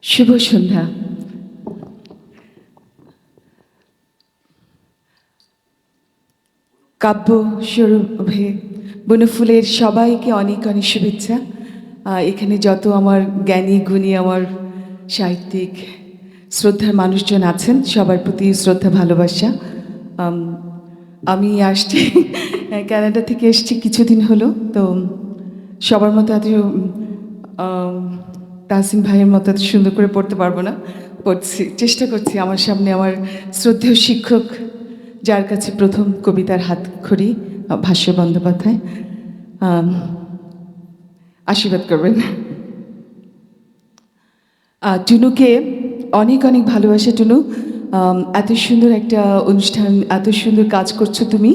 শুভ সন্ধ্যা। কাব্য সৌরভে বনফুলের সবাইকে অনেক অনেক শুভেচ্ছা। এখানে যত আমার জ্ঞানী গুণী আমার সাহিত্যিক শ্রদ্ধার মানুষজন আছেন সবার প্রতি শ্রদ্ধা ভালোবাসা। আমি আসছি কানাডা থেকে এসেছি কিছুদিন হলো, তো সবার মতো এত তাহসিন ভাইয়ের মতো এত সুন্দর করে পড়তে পারবো না, পড়ছি, চেষ্টা করছি। আমার সামনে আমার শ্রদ্ধেয় শিক্ষক, যার কাছে প্রথম কবিতার হাতখড়ি ভাষ্য বন্দ্যোপাধ্যায়, আশীর্বাদ করবেন। টুনুকে অনেক অনেক ভালোবাসা। টুনু, এত সুন্দর একটা অনুষ্ঠান, এত সুন্দর কাজ করছো তুমি,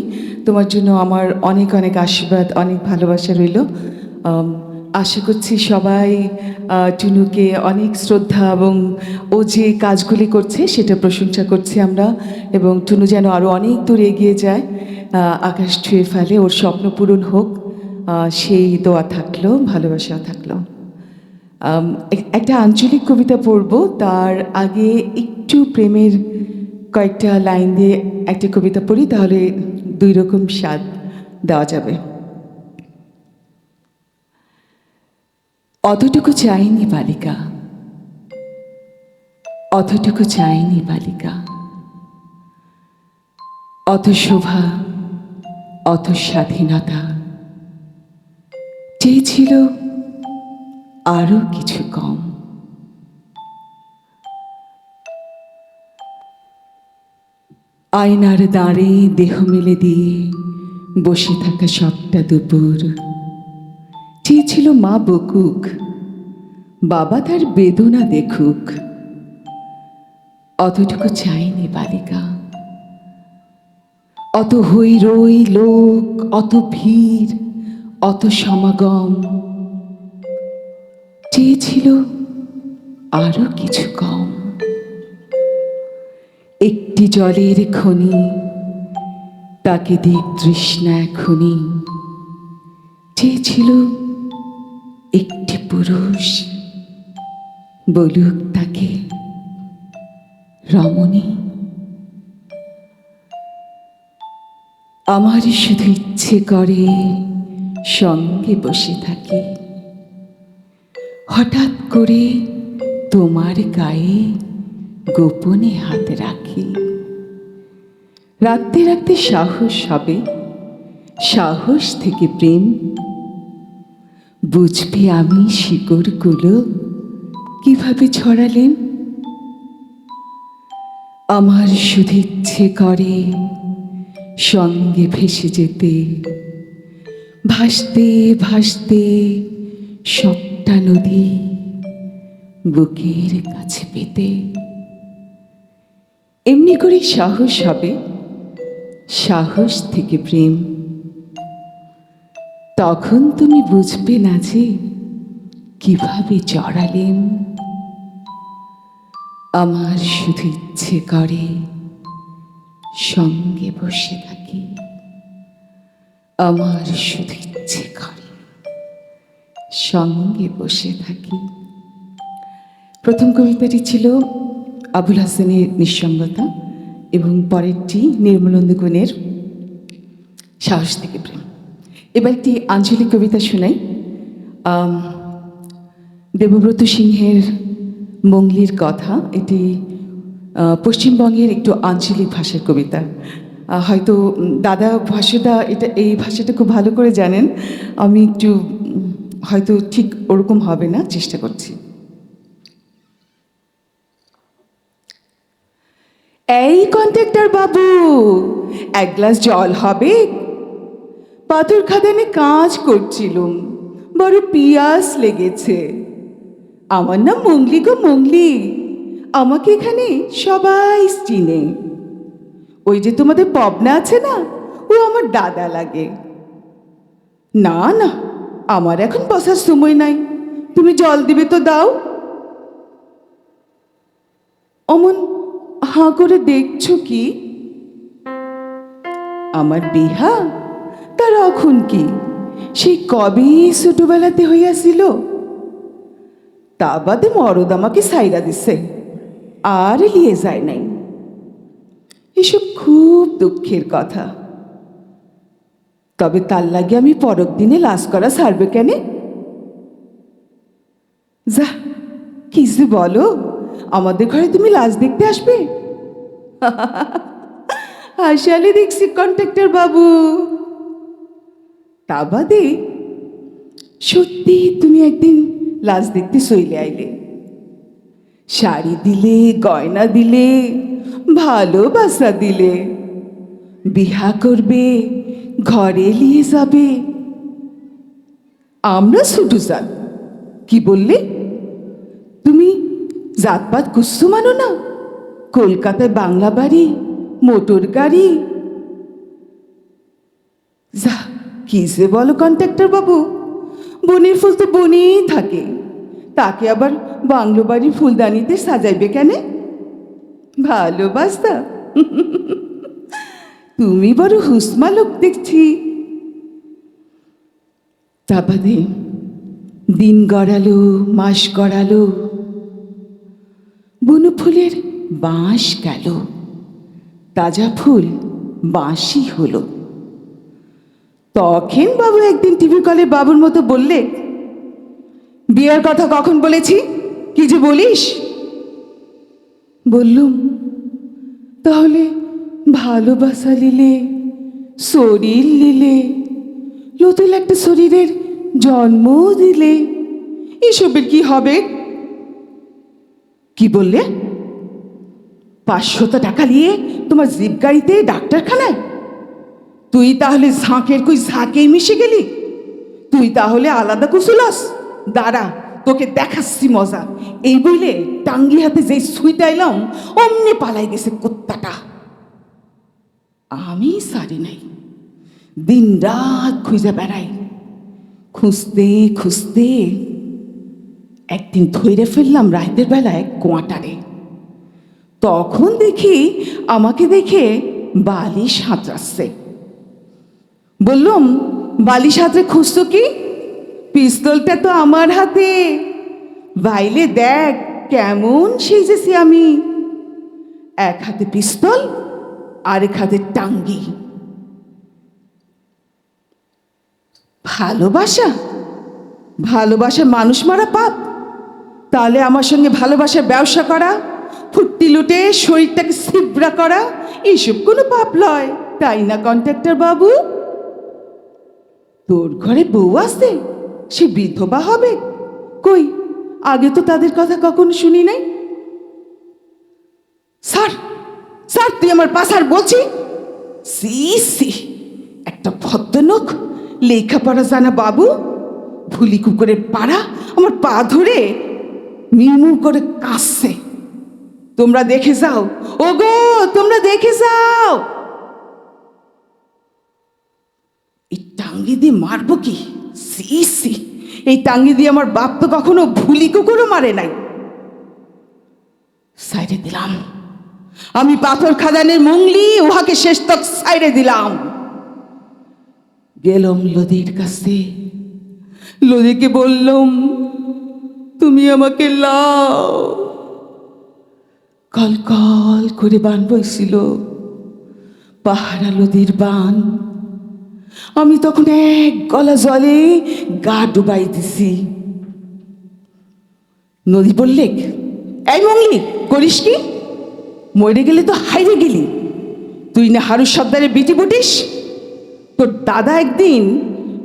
তোমার জন্য আমার অনেক অনেক আশীর্বাদ, অনেক ভালোবাসা রইল। আশা করছি সবাই টুনুকে অনেক শ্রদ্ধা এবং ও যে কাজগুলি করছে সেটা প্রশংসা করছি আমরা, এবং টুনু যেন আরও অনেক দূর এগিয়ে যায়, আকাশ ছুঁয়ে ফেলে, ওর স্বপ্ন পূরণ হোক, সেই দোয়া থাকলো, ভালোবাসা থাকলো। একটা আঞ্চলিক কবিতা পড়ব, তার আগে একটু প্রেমের কয়েকটা লাইন দিয়ে একটা কবিতা পড়ি, তাহলে দুই রকম স্বাদ দেওয়া যাবে। অতটুকু চাইনি বালিকা, অতটুকু চাইনি বালিকা, অত শোভা, অত স্বাধীনতা, চেয়েছিল আরো কিছু কম। আয়নার দাঁড়ে দেহ মেলে দিয়ে বসে থাকা সবটা দুপুর, চেয়েছিল মা বকুক, বাবা তার বেদনা দেখুক। অতটুকু চাইনি বালিকা, অত হই রই লোক, অত ভিড়, অত সমাগম, চেয়েছিল আরো কিছু কম। একটি জলের খনি, তাকে দিক তৃষ্ণা এখনি, চেয়েছিল একটি পুরুষ, বলুক তাকে রমণী। আমার শুধু ইচ্ছে করে সঙ্গে বসে থাকি, হঠাৎ করে তোমার গায়ে গোপনে হাত রাখি। রাখতে রাখতে সাহস হবে, সাহস থেকে প্রেম, বুঝবি আমি শিকড়গুলো কিভাবে ছড়ালেম। আমার শুধু ইচ্ছে করে সঙ্গে ভেসে যেতে, ভাসতে ভাসতে সবটা নদী বুকের কাছে পেতে। এমনি করে সাহস হবে, সাহস থেকে প্রেম, তখন তুমি বুঝবে না যে কিভাবে জড়ালেম। আমার শুধু ইচ্ছে করে সঙ্গে বসে থাকি, আমার শুধু ইচ্ছে করে সঙ্গে বসে থাকি। প্রথম কবিতাটি ছিল আবুল হাসানের নিঃসঙ্গতা, এবং পরেরটি নির্মলেন্দু গুণের সাহস থেকে প্রেম। এবার একটি আঞ্চলিক কবিতা শোনাই। দেবব্রত সিংহের মঙ্গলির কথা। এটি পশ্চিমবঙ্গের একটু আঞ্চলিক ভাষার কবিতা। হয়তো দাদা ভাষাটা, এই ভাষাটা খুব ভালো করে জানেন, আমি একটু হয়তো ঠিক ওরকম হবে না, চেষ্টা করছি। এই কন্ট্রাক্টর বাবু, এক গ্লাস জল হবে? পাথর খাদানে কাজ করছিলুম, বড় পিয়াস লেগেছে। আমার নাম মঙ্গলি গো মঙ্গলি, আমাকে এখানে সবাই চিনে। ওই যে তোমাদের পবনা আছে না, ও আমার দাদা লাগে। না না, আমার এখন বসার সময় নাই, তুমি জল দিবে তো দাও। অমন হাঁ করে দেখছো কি? আমার বিহা তার এখন কি, সেই কবে ছোটবেলাতে হইয়াছিল। তা বাদে মরদ আমাকে সাইরা দিছে, আর লিয়ে যায় নাই। এসব খুব দুঃখের কথা। তবে তার লাগে আমি পরের দিনে লাশ করা ছাড়বে কেন? যা, কি যে বলো, আমাদের ঘরে তুমি লাশ দেখতে আসবে? আসলে দেখছি কন্ট্রাক্টর বাবু। তা বাদে সত্যি তুমি একদিন লাশ দেখতে চলে আইলে, শাড়ি দিলে, গয়না দিলে, ভালোবাসা দিলে, বিহা করবে, ঘরে নিয়ে যাবে। আমরা ছুটু জাত। কি বললে তুমি? জাতপাত কুচ্ছু মানো না? কলকাতায় বাংলা বাড়ি, মোটর গাড়ি। যা, কি যে বলো কন্ট্রাক্টর বাবু, বনের ফুল তো বনেই থাকে, তাকে আবার বাংলো বাড়ির ফুলদানিতে সাজাইবে কেন? ভালোবাসা? তুমি বড় হুসমা লোক দেখছি। তা বাদে দিন গড়ালো, মাস গড়ালো, বনু ফুলের বাঁশ গেল, তাজা ফুল বাঁশই হলো। তখন বাবু একদিন টিভি কলে বাবুর মতো বললে, বিয়ের কথা কখন বলেছি, কি যে বলিস? বললুম, তাহলে ভালোবাসা নিলে, শরীর নিলে, নতুন একটা শরীরের জন্ম দিলে, এসবের কি হবে? কি বললে? 500 টাকা নিয়ে তোমার জিপ গাড়িতে ডাক্তারখানায়? তুই তাহলে ঝাঁকের কই ঝাঁকেই মিশে গেলি? তুই তাহলে আলাদা কুসুলস? দাঁড়া, তোকে দেখাচ্ছি মজা। এই বইলে টাঙ্গি হাতে যেই সুইটা এলাম, অমনি পালাই গেছে কুত্তাটা। আমি সারি নাই, দিন রাত খুঁজে বেড়াই। খুঁজতে খুঁজতে একদিন ধরে ফেললাম রাতের বেলায় কোয়াটারে। তখন দেখি আমাকে দেখে বালিশ হাতড়াচ্ছে। বললুম, বালিশ হাতে খুঁজছো কি? পিস্তলটা তো আমার হাতে, বাইলে দেখ কেমন সেজেছি আমি। এক হাতে পিস্তল, আরেক হাতে টাঙ্গি। ভালোবাসা? ভালোবাসা মানুষ মারা পাপ? তাহলে আমার সঙ্গে ভালোবাসার ব্যবসা করা, ফুর্তি লুটে শরীরটাকে ছিবড়া করা, এইসব কোনো পাপ লয়, তাই না কন্ট্রাক্টর বাবু? তোর ঘরে বউ আছে, সে বিধবা হবে? কই, আগে তো তাদের কথা কখনো শুনি নাই। স্যার, স্যার, তুই আমার পাশার বলছি? সি সি, একটা ভদ্রলোক, লেখাপড়া জানা বাবু, ভুলি কুকুরের পাড়া আমার পা ধরে মিমু করে কাঁদছে। তোমরা দেখে যাও, ওগো তোমরা দেখে যাও। এই টাঙ্গি দিয়ে মারবো কি? সি সি, এই টাঙ্গি দিয়ে আমার বাপ তো কখনো ভুলি কুকুরও মারে নাই। সাইডে দিলাম, আমি পাথর খাদানের মুংলি, উহাকে শেষ তক সাইডে দিলাম। গেলাম লদির কাছে, লদিকে বললাম, তুমি আমাকে লাও। কল কল করে বান বইছিল, পাহাড়া লদির বান। আমি তখন এক গলা জলে গা ডুবাই দিছি। নদী বললে, এই মংলি, করিস কি? মরে গেলে তো হাইরে গেলি। তুই না হারু সর্দারে বিটি বুটিস? তোর দাদা একদিন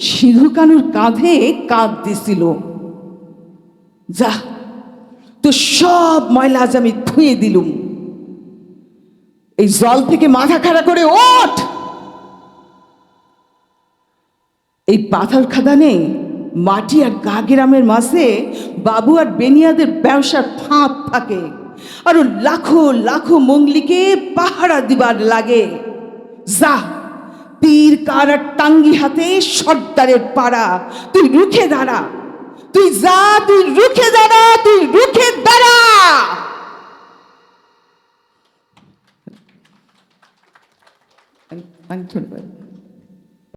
সিধু কানুর কাঁধে কাঁধ দিছিল। যা, তোর সব ময়লা আজ আমি ধুয়ে দিলুম। এই জল থেকে মাথা খাড়া করে ওঠ। এই পাথর খাদানে মাটি আর গা গ্রামের মাঝে বাবু আর বেনিয়াদের ব্যবসার ফাঁপ থাকে, আরো লাখো লাখো মঙ্গলিকে পাহারা দিবার লাগে। যা, তীর কার আর টাঙ্গি হাতে সর্দারের পাড়া, তুই রুখে দাঁড়া। তুই যা, তুই রুখে দাঁড়া, তুই রুখে দাঁড়া। ধন্যবাদ।